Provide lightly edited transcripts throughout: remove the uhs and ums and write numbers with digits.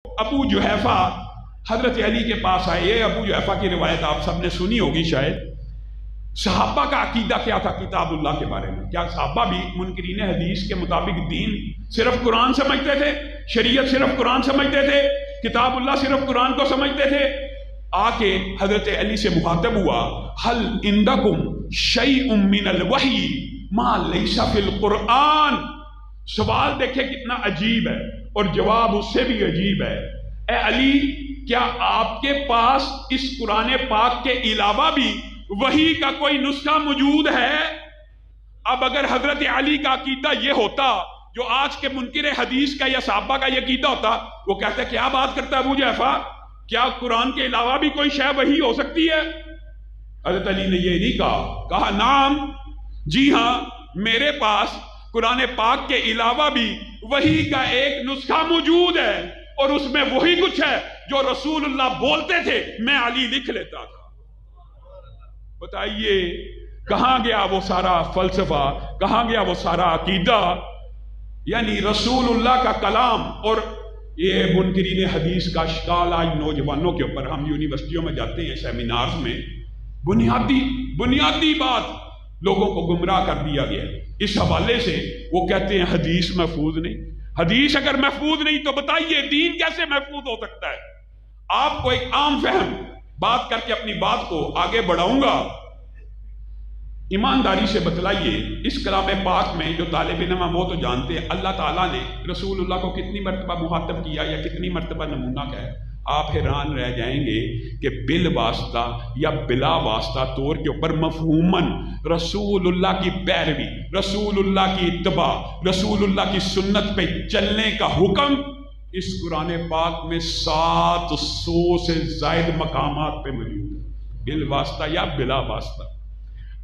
ابو جحیفہ حضرت علی کے پاس آئے. یہ ابو جحیفہ کی روایت آپ سب نے سنی ہوگی شاید. صحابہ کا عقیدہ کیا تھا کتاب اللہ کے بارے میں؟ کیا صحابہ بھی منکرین حدیث کے مطابق دین صرف قرآن سمجھتے تھے، شریعت صرف قرآن سمجھتے تھے، کتاب اللہ صرف قرآن کو سمجھتے تھے؟ آ کے حضرت علی سے مخاطب ہوا، حل عندکم شیء من الوحی ما لیس فی القرآن. سوال دیکھیں کتنا عجیب ہے اور جواب اس سے بھی عجیب ہے. اے علی، کیا آپ کے پاس اس قرآن پاک کے علاوہ بھی وحی کا کوئی نسخہ موجود ہے؟ اب اگر حضرت علی کا عقیدہ یہ ہوتا جو آج کے منکر حدیث کا یا صحابہ کا یہ عقیدہ ہوتا، وہ کہتے کیا بات کرتا ہے ابو جحیفہ، کیا قرآن کے علاوہ بھی کوئی شے وحی ہو سکتی ہے؟ حضرت علی نے یہ نہیں کہا نعم، جی ہاں، میرے پاس قرآن پاک کے علاوہ بھی وحی کا ایک نسخہ موجود ہے، اور اس میں وہی کچھ ہے جو رسول اللہ بولتے تھے، میں علی لکھ لیتا تھا. بتائیے کہاں گیا وہ سارا فلسفہ، کہاں گیا وہ سارا عقیدہ؟ یعنی رسول اللہ کا کلام. اور یہ منکرین حدیث کا اشکال آج نوجوانوں کے اوپر، ہم یونیورسٹیوں میں جاتے ہیں سیمینارز میں، بنیادی بات لوگوں کو گمراہ کر دیا گیا. اس حوالے سے وہ کہتے ہیں حدیث محفوظ نہیں. حدیث اگر محفوظ نہیں تو بتائیے دین کیسے محفوظ ہو سکتا ہے؟ آپ کو ایک عام فہم بات کر کے اپنی بات کو آگے بڑھاؤں گا. ایمانداری سے بتلائیے اس کلام پاک میں جو طالب علم وہ تو جانتے ہیں اللہ تعالیٰ نے رسول اللہ کو کتنی مرتبہ مخاطب کیا یا کتنی مرتبہ نمونہ کہا ہے. آپ حیران رہ جائیں گے کہ بال واسطہ یا بلا واسطہ طور کے اوپر مفہوماً رسول اللہ کی پیروی، رسول اللہ کی اتباع، رسول اللہ کی سنت پہ چلنے کا حکم اس قرآن پاک میں 700 سے زائد مقامات پہ موجود ہے، بال واسطہ یا بلا واسطہ.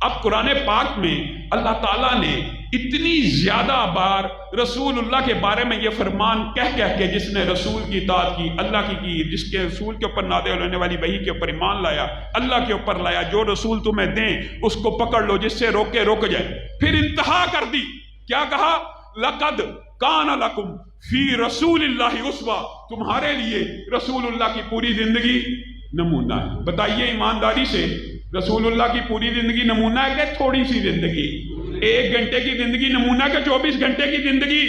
اب قرآن پاک میں اللہ تعالیٰ نے اتنی زیادہ بار رسول اللہ کے بارے میں یہ فرمان کہہ کے جس نے رسول کی اطاعت کی، اللہ کی جس کے رسول کے اوپر نازل ہونے والی وحی کے اوپر ایمان لایا، اللہ کے اوپر لایا، جو رسول تمہیں دیں اس کو پکڑ لو، جس سے روکے رک جائے. پھر انتہا کر دی، کیا کہا؟ لقد کان لکم فی رسول اللہ اسوہ، تمہارے لیے رسول اللہ کی پوری زندگی نمونہ ہے. بتائیے ایمانداری سے رسول اللہ کی پوری زندگی نمونہ ہے کہ تھوڑی سی زندگی؟ 1 گھنٹے کی زندگی نمونہ کہ 24 گھنٹے کی زندگی؟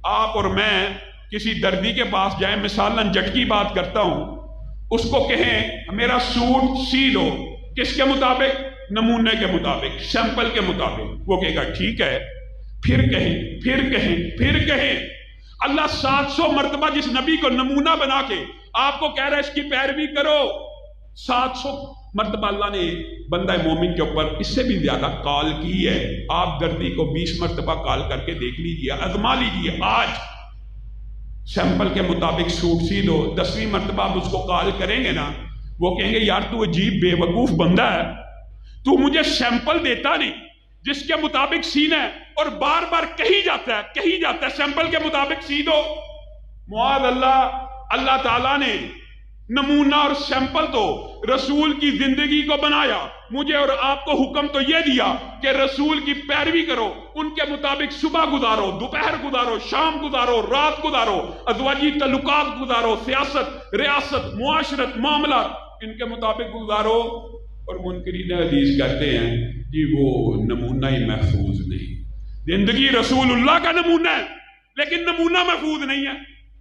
آپ اور میں کسی دردی کے پاس جائیں، مثالاً جٹ کی بات کرتا ہوں، اس کو کہیں میرا سوٹ سی لو، کس کے مطابق؟ نمونے کے مطابق، سیمپل کے مطابق. وہ کہے گا ٹھیک ہے. پھر کہیں اللہ 700 مرتبہ جس نبی کو نمونہ بنا کے آپ کو کہہ رہا ہے اس کی پیروی کرو. 700 مرتبہ اللہ نے بندہ مومن کے اوپر اس سے بھی زیادہ کال کی ہے. آپ دردی کو 20 مرتبہ کال کر کے دیکھ لیجئے، آزما لیجئے. آج سیمپل کے مطابق سوٹ سی دو، 10ویں مرتبہ آپ اس کو کال کریں گے نا، وہ کہیں گے یار تو عجیب بے وقوف بندہ ہے، تو مجھے سیمپل دیتا نہیں جس کے مطابق سینا ہے، اور بار بار کہی جاتا ہے سیمپل کے مطابق سی دو. معاذ اللہ تعالیٰ نے نمونہ اور سیمپل تو رسول کی زندگی کو بنایا. مجھے اور آپ کو حکم تو یہ دیا کہ رسول کی پیروی کرو، ان کے مطابق صبح گزارو، دوپہر گزارو، شام گزارو، رات گزارو، ازواجی تعلقات گزارو، سیاست، ریاست، معاشرت، معاملات ان کے مطابق گزارو. اور منکرین حدیث کہتے ہیں جی وہ نمونہ ہی محفوظ نہیں. زندگی رسول اللہ کا نمونہ ہے لیکن نمونہ محفوظ نہیں ہے.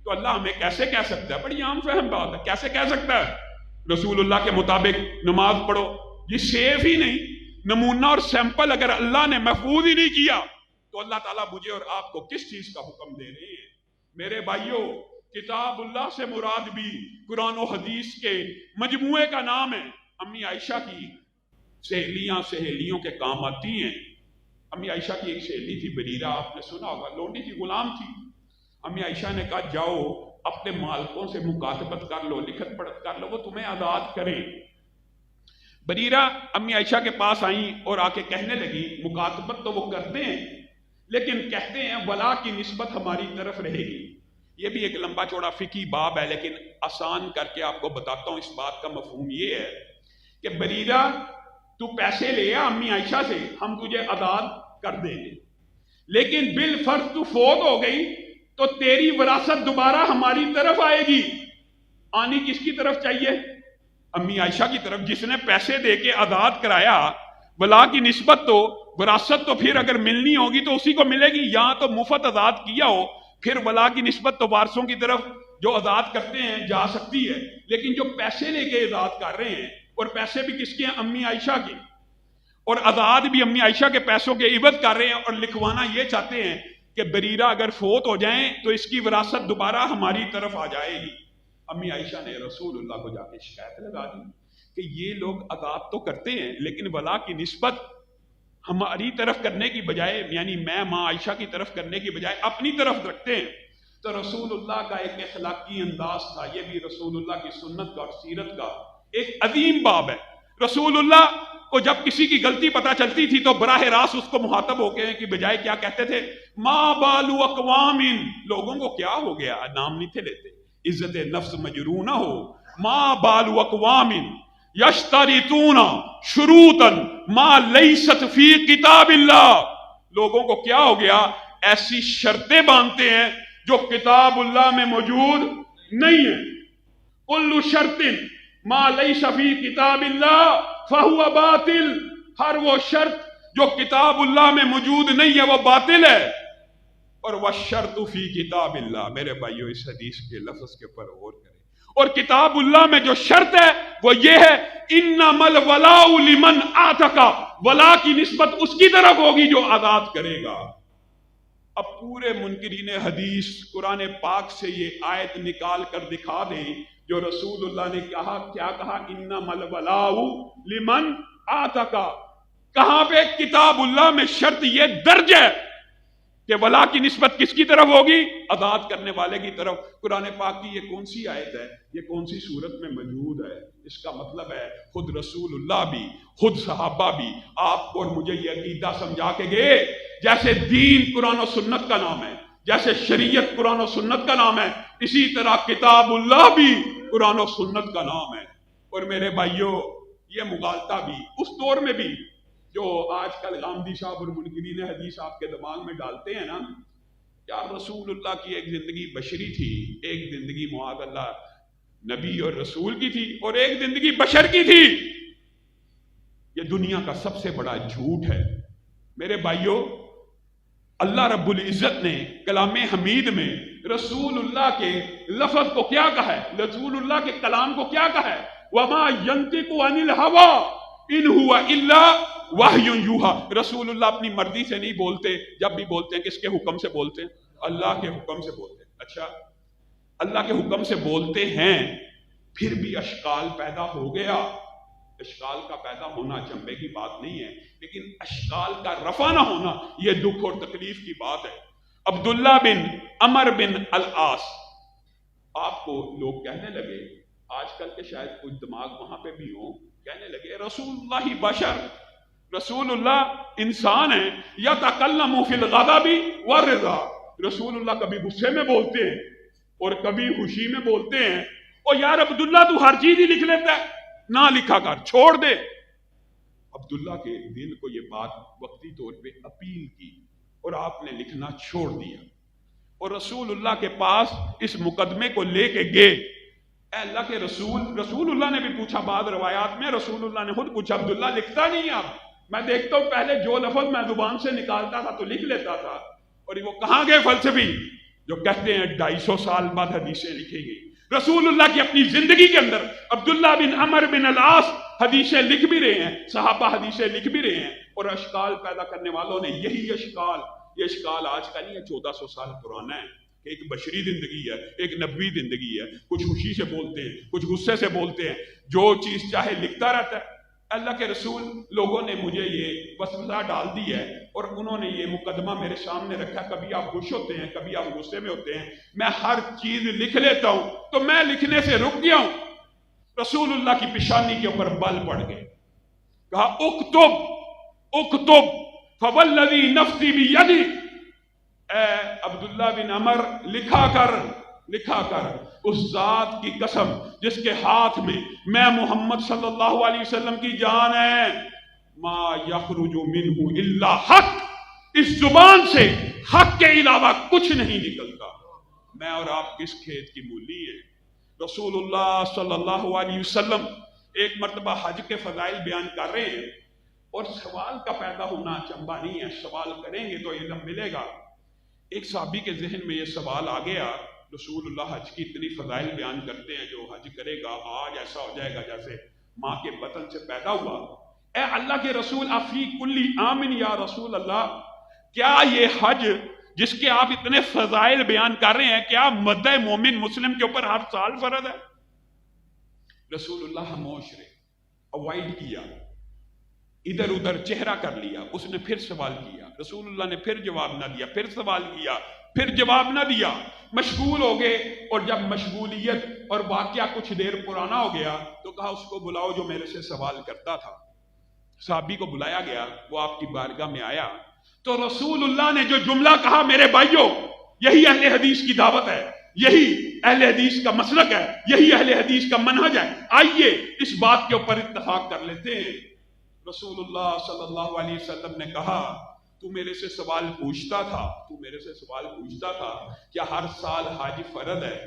تو اللہ ہمیں کیسے کہہ سکتا ہے؟ بڑی عام فہم بات ہے. کیسے کہہ سکتا ہے رسول اللہ کے مطابق نماز پڑھو؟ یہ سیف ہی نہیں. نمونہ اور سیمپل اگر اللہ نے محفوظ ہی نہیں کیا تو اللہ تعالیٰ مجھے اور آپ کو کس چیز کا حکم دے رہے ہیں؟ میرے بھائیوں، کتاب اللہ سے مراد بھی قرآن و حدیث کے مجموعے کا نام ہے. امی عائشہ کی سہیلیوں کے کام آتی ہیں. امی عائشہ کی ایک سہیلی تھی بریرہ، آپ نے سنا ہوگا، لونڈی کی غلام تھی. امی عائشہ نے کہا جاؤ اپنے مالکوں سے مکاتبت کر لو، لکھت پڑھت کر لو، وہ تمہیں آزاد کریں. بریرہ امی عائشہ کے پاس آئیں اور آ کے کہنے لگی مکاتبت تو وہ کرتے ہیں لیکن کہتے ہیں ولا کی نسبت ہماری طرف رہے گی. یہ بھی ایک لمبا چوڑا فقہی باب ہے لیکن آسان کر کے آپ کو بتاتا ہوں. اس بات کا مفہوم یہ ہے کہ بریرہ تو پیسے لے آ امی عائشہ سے، ہم تجھے آزاد کر دیں گے، لیکن بالفرض تو فوت ہو گئی تو تیری وراثت دوبارہ ہماری طرف آئے گی. آنی کس کی طرف چاہیے؟ امی عائشہ کی طرف. جس نے پیسے دے کے آزاد کرایا، ولا کی نسبت تو وراثت تو پھر اگر ملنی ہوگی تو اسی کو ملے گی. یہاں تو مفت آزاد کیا ہو، پھر ولا کی نسبت تو وارثوں کی طرف جو آزاد کرتے ہیں جا سکتی ہے. لیکن جو پیسے لے کے آزاد کر رہے ہیں، اور پیسے بھی کس کے ہیں؟ امی عائشہ کے. اور آزاد بھی امی عائشہ کے پیسوں کے عوض کر رہے ہیں، اور لکھوانا یہ چاہتے ہیں کہ بریرہ اگر فوت ہو جائیں تو اس کی وراثت دوبارہ ہماری طرف آ جائے گی. امی عائشہ نے رسول اللہ کو جا کے شکایت لگا دی کہ یہ لوگ آزاد تو کرتے ہیں لیکن ولا کی نسبت ہماری طرف کرنے کی بجائے، یعنی میں ماں عائشہ کی طرف کرنے کی بجائے اپنی طرف رکھتے ہیں. تو رسول اللہ کا ایک اخلاقی انداز تھا. یہ بھی رسول اللہ کی سنت کا اور سیرت کا ایک عظیم باب ہے. رسول اللہ کو جب کسی کی غلطی پتہ چلتی تھی تو براہ راست اس کو مخاطب ہو کے کی بجائے کیا کہتے تھے؟ ما بالو اقوام، لوگوں کو کیا ہو گیا؟ نام نہیں تھے لیتے، عزت نفس مجرونہ ہو. ما بالو اقوام یشترطون شروطا ما لیست فی کتاب اللہ، لوگوں کو کیا ہو گیا؟ ایسی شرطیں باندھتے ہیں جو کتاب اللہ میں موجود نہیں ہے. کل شرط ما لیس فی کتاب اللہ فہو باطل، ہر وہ شرط جو کتاب اللہ میں موجود نہیں ہے وہ باطل ہے. اور والشرط فی کتاب اللہ، میرے بھائیو اس حدیث کے لفظ کے اوپر غور کریں. اور کتاب اللہ میں جو شرط ہے وہ یہ ہے انما الولاء لمن اعتق، ولا کی نسبت اس کی طرف ہوگی جو آزاد کرے گا. اب پورے منکرین حدیث قرآن پاک سے یہ آیت نکال کر دکھا دیں جو رسول اللہ نے کہا. کیا کہا؟ انما الولاء لمن اعتق. کہاں پہ کتاب اللہ میں شرط یہ درج ہے کہ ولا کی نسبت کس کی طرف ہوگی؟ آزاد کرنے والے کی طرف. قرآن پاک کی یہ کون سی آیت ہے؟ یہ کون سی صورت میں موجود ہے؟ اس کا مطلب ہے خود رسول اللہ بھی، خود صحابہ بھی آپ کو اور مجھے یہ عقیدہ سمجھا کے گئے جیسے دین قرآن و سنت کا نام ہے، جیسے شریعت قرآن و سنت کا نام ہے، اسی طرح کتاب اللہ بھی قرآن و سنت کا نام ہے. اور میرے بھائیوں یہ مغالطہ بھی اس دور میں بھی جو آج کل غامدی صاحب اور منکرین حدیث آپ کے دماغ میں ڈالتے ہیں نا، یار رسول اللہ کی ایک زندگی بشری تھی، ایک زندگی معاذ اللہ نبی اور رسول کی تھی، اور ایک زندگی بشر کی تھی. یہ دنیا کا سب سے بڑا جھوٹ ہے. میرے بھائیوں اللہ رب العزت نے کلام حمید میں رسول اللہ کے لفظ کو کیا کہا ہے؟ رسول اللہ کے کلام کو کیا کہا ہے؟ وَمَا يَنْطِقُ عَنِ الْهَوَىٰ إِنْ هُوَ إِلَّا وَحْيٌ يُوحَىٰ. رسول اللہ اپنی مرضی سے نہیں بولتے، جب بھی بولتے ہیں کس کے حکم سے بولتے ہیں؟ اللہ کے حکم سے بولتے ہیں. اچھا اللہ کے حکم سے بولتے ہیں، پھر بھی اشکال پیدا ہو گیا. اشکال کا پیدا ہونا چمبے کی بات نہیں ہے، لیکن اشکال کا رفع نہ ہونا یہ دکھ اور تکلیف کی بات ہے. عبداللہ بن عمر بن العاص، آپ کو لوگ کہنے لگے، آج کل کے شاید کچھ دماغ وہاں پہ بھی ہوں، کہنے لگے رسول اللہ بشر، رسول اللہ انسان ہے، یتکلم فی الغضب والرضا. رسول اللہ کبھی غصے میں بولتے ہیں اور کبھی خوشی میں بولتے ہیں. اور یار عبداللہ تو ہر چیز ہی لکھ لیتا ہے، نہ لکھا کر، چھوڑ دے. عبداللہ کے دل کو یہ بات وقتی طور پہ اپیل کی اور آپ نے لکھنا چھوڑ دیا، اور رسول اللہ کے پاس اس مقدمے کو لے کے گئے. اے اللہ کے رسول اللہ نے بھی پوچھا، بعض روایات میں رسول اللہ نے خود پوچھا، عبداللہ لکھتا نہیں آپ؟ میں دیکھتا ہوں پہلے جو لفظ میں زبان سے نکالتا تھا تو لکھ لیتا تھا. اور وہ کہاں گئے فلسفی جو کہتے ہیں 250 سال بعد حدیثیں لکھی گئی؟ رسول اللہ کی اپنی زندگی کے اندر عبداللہ بن عمر بن العاص حدیثیں لکھ بھی رہے ہیں، صحابہ حدیثیں لکھ بھی رہے ہیں، اور اشکال پیدا کرنے والوں نے یہی اشکال، یہ اشکال آج کا نہیں ہے، 1400 سال پرانا ہے. ایک بشری زندگی ہے، ایک نبوی زندگی ہے، کچھ خوشی سے بولتے ہیں، کچھ غصے سے بولتے ہیں، جو چیز چاہے لکھتا رہتا ہے. اللہ کے رسول لوگوں نے مجھے یہ وسوسہ ڈال دی ہے اور انہوں نے یہ مقدمہ میرے سامنے رکھا. کبھی آپ خوش ہوتے ہیں، کبھی آپ غصے میں ہوتے ہیں، میں ہر چیز لکھ لیتا ہوں. تو میں لکھنے سے رک گیا ہوں. رسول اللہ کی پیشانی کے اوپر بل پڑ گئے، کہا اکتب فوالذی نفسی بیدی، اے عبداللہ بن عمر لکھا کر اس ذات کی قسم جس کے ہاتھ میں محمد صلی اللہ علیہ وسلم کی جان ہے، ما یخرج منہ الا حق، اس زبان سے حق کے علاوہ کچھ نہیں نکلتا. میں اور آپ کس کھیت کی مولی ہیں؟ رسول اللہ صلی اللہ علیہ وسلم ایک مرتبہ حج کے فضائل بیان کر رہے ہیں، اور سوال کا پیدا ہونا چمبا نہیں ہے، سوال کریں گے تو علم ملے گا۔ ایک صحابی کے ذہن میں یہ سوال آ گیا، رسول اللہ حج کی اتنی فضائل بیان کرتے ہیں، جو حج کرے گا آج ایسا ہو جائے گا جیسے ماں کے بطن سے پیدا ہوا۔ اے اللہ کے رسول، افی کلی آمن یا رسول اللہ، کیا یہ حج جس کے آپ اتنے فضائل بیان کر رہے ہیں، کیا مدہ مومن مسلم کے اوپر ہر سال فرض ہے؟ رسول اللہ خاموش رہے، اوائڈ کیا، ادھر ادھر چہرہ کر لیا۔ اس نے پھر سوال کیا، رسول اللہ نے پھر جواب نہ دیا، پھر سوال کیا، پھر جواب نہ دیا، مشغول ہو گئے۔ اور جب مشغولیت اور واقعہ کچھ دیر پرانا ہو گیا تو کہا اس کو بلاؤ جو میرے سے سوال کرتا تھا۔ صحابی کو بلایا گیا، وہ آپ کی بارگاہ میں آیا تو رسول اللہ نے جو جملہ کہا، میرے بھائیوں یہی اہل حدیث کی دعوت ہے، یہی اہل حدیث کا مسلک ہے، یہی اہل حدیث کا منہج ہے۔ آئیے اس بات کے اوپر اتفاق کر لیتے ہیں۔ رسول اللہ صلی اللہ علیہ وسلم نے کہا، تو میرے سے سوال پوچھتا تھا کیا ہر سال حج فرض ہے؟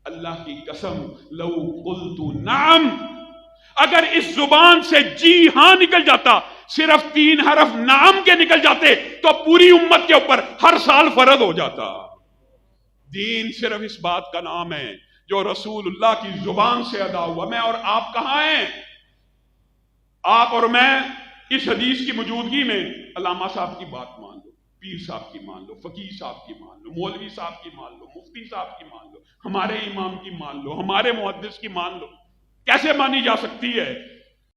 اللہ کی قسم، لو قلت نعم، اگر اس زبان سے جی ہاں نکل جاتا، صرف 3 حرف نعم کے نکل جاتے تو پوری امت کے اوپر ہر سال فرض ہو جاتا۔ دین صرف اس بات کا نام ہے جو رسول اللہ کی زبان سے ادا ہوا۔ میں اور آپ کہاں ہیں؟ آپ اور میں اس حدیث کی موجودگی میں علامہ صاحب کی بات مان لو، پیر صاحب کی مان لو، فقیہ صاحب کی مان لو، مولوی صاحب کی مان لو، مفتی صاحب کی مان لو، ہمارے امام کی مان لو، ہمارے محدث کی مان لو، کیسے مانی جا سکتی ہے؟